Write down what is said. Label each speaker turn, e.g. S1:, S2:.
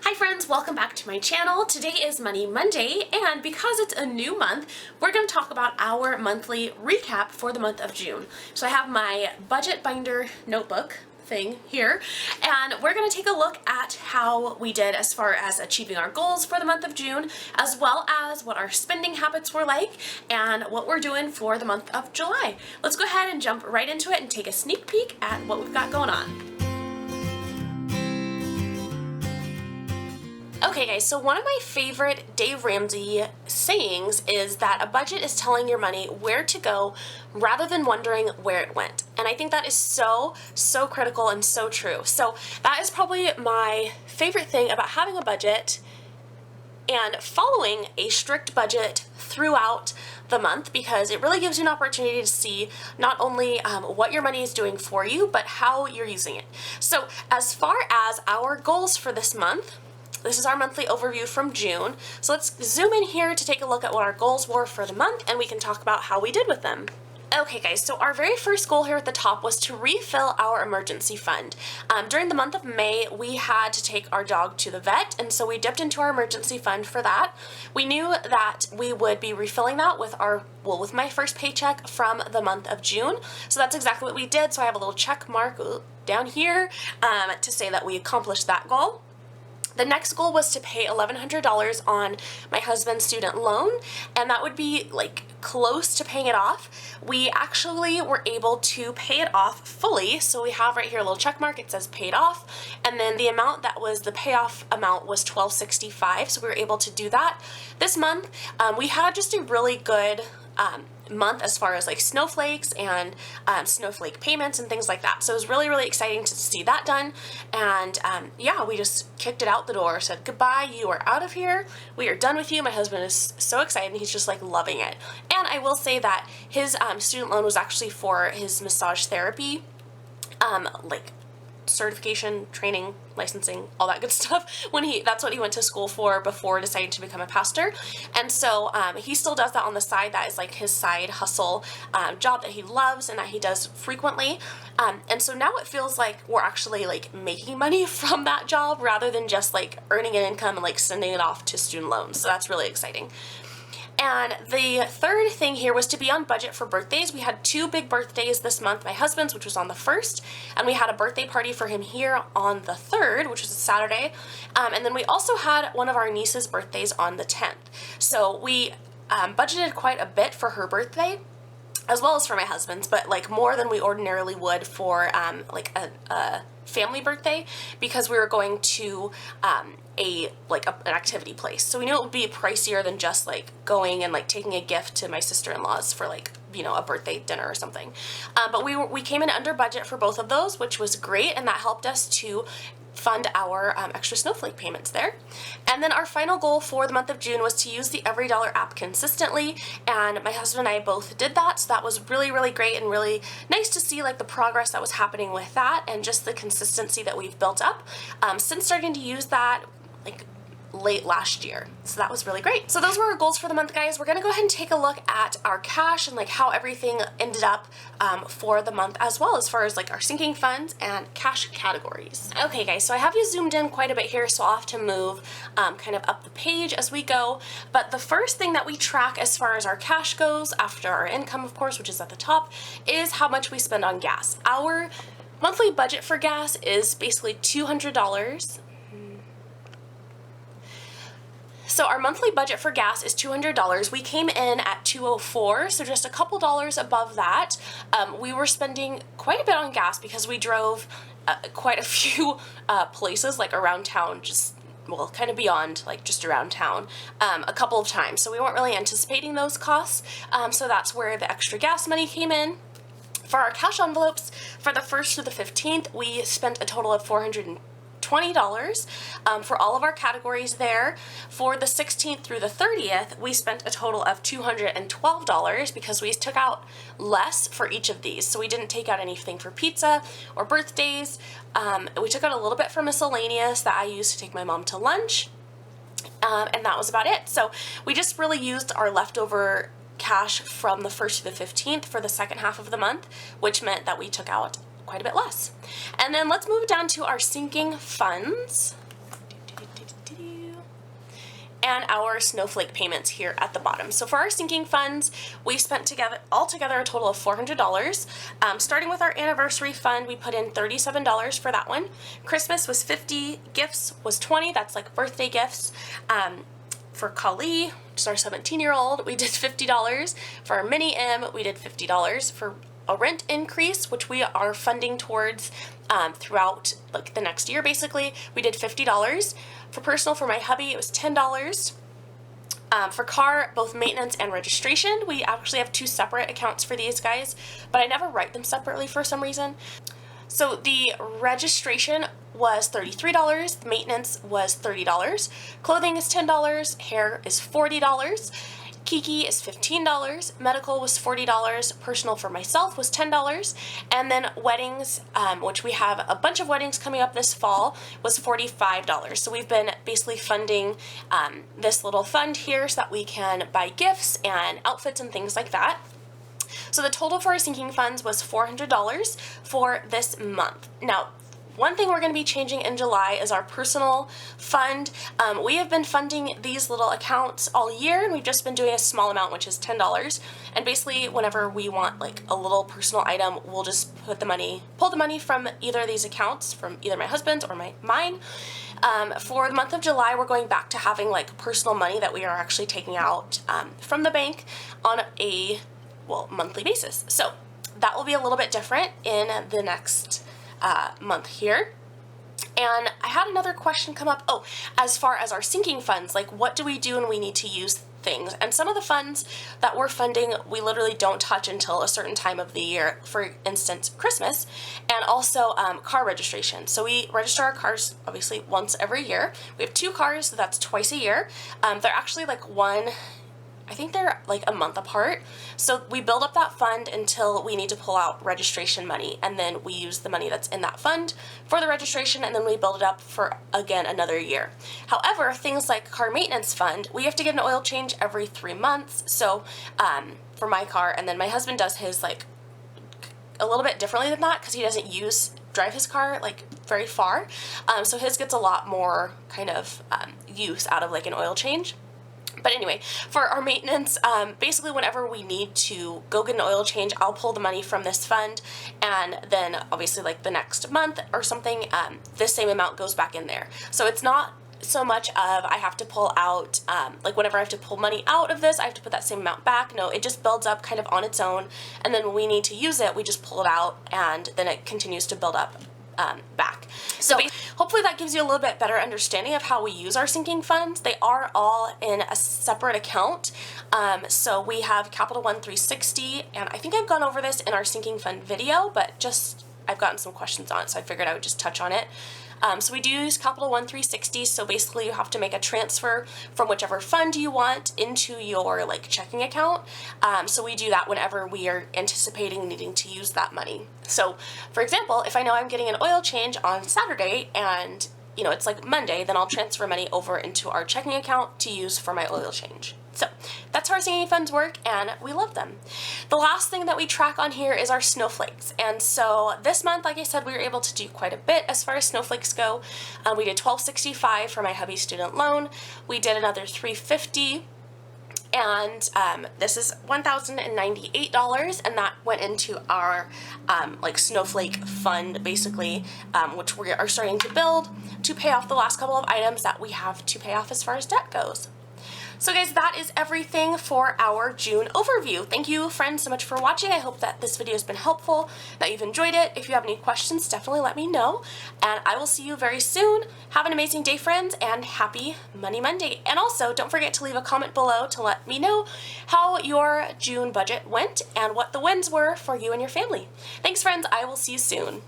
S1: Hi friends, welcome back to my channel. Today is Money Monday, and because it's a new month, we're going to talk about our monthly recap for the month of June. So I have my budget binder notebook thing here, and we're going to take a look at how we did as far as achieving our goals for the month of June, as well as what our spending habits were like and what we're doing for the month of July. Let's go ahead and jump right into it and take a sneak peek at what we've got going on. Okay guys, so one of my favorite Dave Ramsey sayings is that a budget is telling your money where to go rather than wondering where it went. And I think that is so critical and so true. So that is probably my favorite thing about having a budget and following a strict budget throughout the month, because it really gives you an opportunity to see not only what your money is doing for you, but how you're using it. So as far as our goals for this month, this is our monthly overview from June. So let's zoom in here to take a look at what our goals were for the month, and we can talk about how we did with them. Okay guys, so our very first goal here at the top was to refill our emergency fund. During the month of May, we had to take our dog to the vet, and so we dipped into our emergency fund for that. We knew that we would be refilling that with with my first paycheck from the month of June. So that's exactly what we did. So I have a little check mark down here to say that we accomplished that goal. The next goal was to pay $1,100 on my husband's student loan, and that would be like close to paying it off. We actually were able to pay it off fully, so we have right here a little check mark. It says paid off, and then the amount that was the payoff amount was $1,265, so we were able to do that. This month, we had just a really good month as far as like snowflakes and snowflake payments and things like that. So it was really exciting to see that done, and yeah, we just kicked it out the door, said goodbye, you are out of here, we are done with you. My husband is so excited, he's just like loving it. And I will say that his student loan was actually for his massage therapy like certification, training, licensing, all that good stuff. That's what he went to school for before deciding to become a pastor. And so he still does that on the side. That is like his side hustle job that he loves and that he does frequently. And so now it feels like we're actually like making money from that job rather than just like earning an income and like sending it off to student loans. So that's really exciting. And the third thing here was to be on budget for birthdays. We had two big birthdays this month, my husband's, which was on the 1st, and we had a birthday party for him here on the 3rd, which was a Saturday. And then we also had one of our niece's birthdays on the 10th. So we budgeted quite a bit for her birthday, as well as for my husband's, but like more than we ordinarily would for like a family birthday, because we were going to an activity place. So we knew it would be pricier than just like going and like taking a gift to my sister-in-law's for like, you know, a birthday dinner or something. But we came in under budget for both of those, which was great, and that helped us to fund our extra snowflake payments there. And then our final goal for the month of June was to use the EveryDollar app consistently, and my husband and I both did that, so that was really great and really nice to see like the progress that was happening with that and just the consistency that we've built up since starting to use that like late last year. So that was really great. So those were our goals for the month, guys. We're gonna go ahead and take a look at our cash and like how everything ended up for the month, as well as far as like our sinking funds and cash categories. Okay guys, so I have you zoomed in quite a bit here, so I'll have to move kind of up the page as we go. But the first thing that we track as far as our cash goes, after our income of course, which is at the top, is how much we spend on gas. Our monthly budget for gas is basically $200. So our monthly budget for gas is $200. We came in at $204, so just a couple dollars above that. We were spending quite a bit on gas because we drove quite a few places like around town, well, kind of beyond, like just around town, a couple of times. So we weren't really anticipating those costs. So that's where the extra gas money came in. For our cash envelopes, for the 1st through the 15th, we spent a total of $420 for all of our categories there. For the 16th through the 30th, we spent a total of $212 because we took out less for each of these. So we didn't take out anything for pizza or birthdays. We took out a little bit for miscellaneous that I used to take my mom to lunch. And that was about it. So we just really used our leftover cash from the 1st to the 15th for the second half of the month, which meant that we took out quite a bit less. And then let's move down to our sinking funds. and our snowflake payments here at the bottom. So for our sinking funds, we spent altogether a total of $400. Starting with our anniversary fund, we put in $37 for that one. Christmas was $50, gifts was $20, that's like birthday gifts. For Kali, which is our 17-year-old, we did $50. For our mini M, we did $50. For a rent increase, which we are funding towards throughout like the next year basically, we did $50. For personal, for my hubby, it was $10. For car, both maintenance and registration, we actually have 2 separate accounts for these guys, but I never write them separately for some reason. So the registration was $33, the maintenance was $30, clothing is $10, hair is $40, Kiki is $15, medical was $40, personal for myself was $10, and then weddings, which we have a bunch of weddings coming up this fall, was $45. So we've been basically funding this little fund here so that we can buy gifts and outfits and things like that. So the total for our sinking funds was $400 for this month. Now, one thing we're going to be changing in July is our personal fund. We have been funding these little accounts all year, and we've just been doing a small amount, which is $10. And basically, whenever we want like a little personal item, we'll just pull the money from either of these accounts, from either my husband's or mine. For the month of July, we're going back to having like personal money that we are actually taking out from the bank on a monthly basis. So that will be a little bit different in the next month here. And I had another question come up. Oh, as far as our sinking funds, like what do we do when we need to use things? And some of the funds that we're funding, we literally don't touch until a certain time of the year. For instance, Christmas, and also car registration. So we register our cars obviously once every year. We have 2 cars, so that's twice a year. They're actually like I think they're like a month apart. So we build up that fund until we need to pull out registration money, and then we use the money that's in that fund for the registration, and then we build it up for, again, another year. However, things like car maintenance fund, we have to get an oil change every 3 months. So for my car, and then my husband does his like a little bit differently than that because he doesn't drive his car like very far. So his gets a lot more kind of use out of like an oil change. But anyway, for our maintenance, basically whenever we need to go get an oil change, I'll pull the money from this fund, and then obviously like the next month or something, this same amount goes back in there. So it's not so much of I have to pull out, like whenever I have to pull money out of this, I have to put that same amount back. No, it just builds up kind of on its own, and then when we need to use it, we just pull it out, and then it continues to build up back. So hopefully that gives you a little bit better understanding of how we use our sinking funds. They are all in a separate account. So we have Capital One 360, and I think I've gone over this in our sinking fund video, but just I've gotten some questions on it, so I figured I would just touch on it. So we do use Capital One 360, so basically you have to make a transfer from whichever fund you want into your like checking account. So we do that whenever we are anticipating needing to use that money. So for example, if I know I'm getting an oil change on Saturday and it's like Monday, then I'll transfer money over into our checking account to use for my oil change. So that's how our sinking funds work, and we love them. The last thing that we track on here is our snowflakes. And so this month, like I said, we were able to do quite a bit as far as snowflakes go. We did $1,265 for my hubby's student loan. We did another $350. And this is $1,098, and that went into our like snowflake fund basically, which we are starting to build to pay off the last couple of items that we have to pay off as far as debt goes. So guys, that is everything for our June overview. Thank you, friends, so much for watching. I hope that this video has been helpful, that you've enjoyed it. If you have any questions, definitely let me know, and I will see you very soon. Have an amazing day, friends, and happy Money Monday. And also, don't forget to leave a comment below to let me know how your June budget went and what the wins were for you and your family. Thanks, friends. I will see you soon.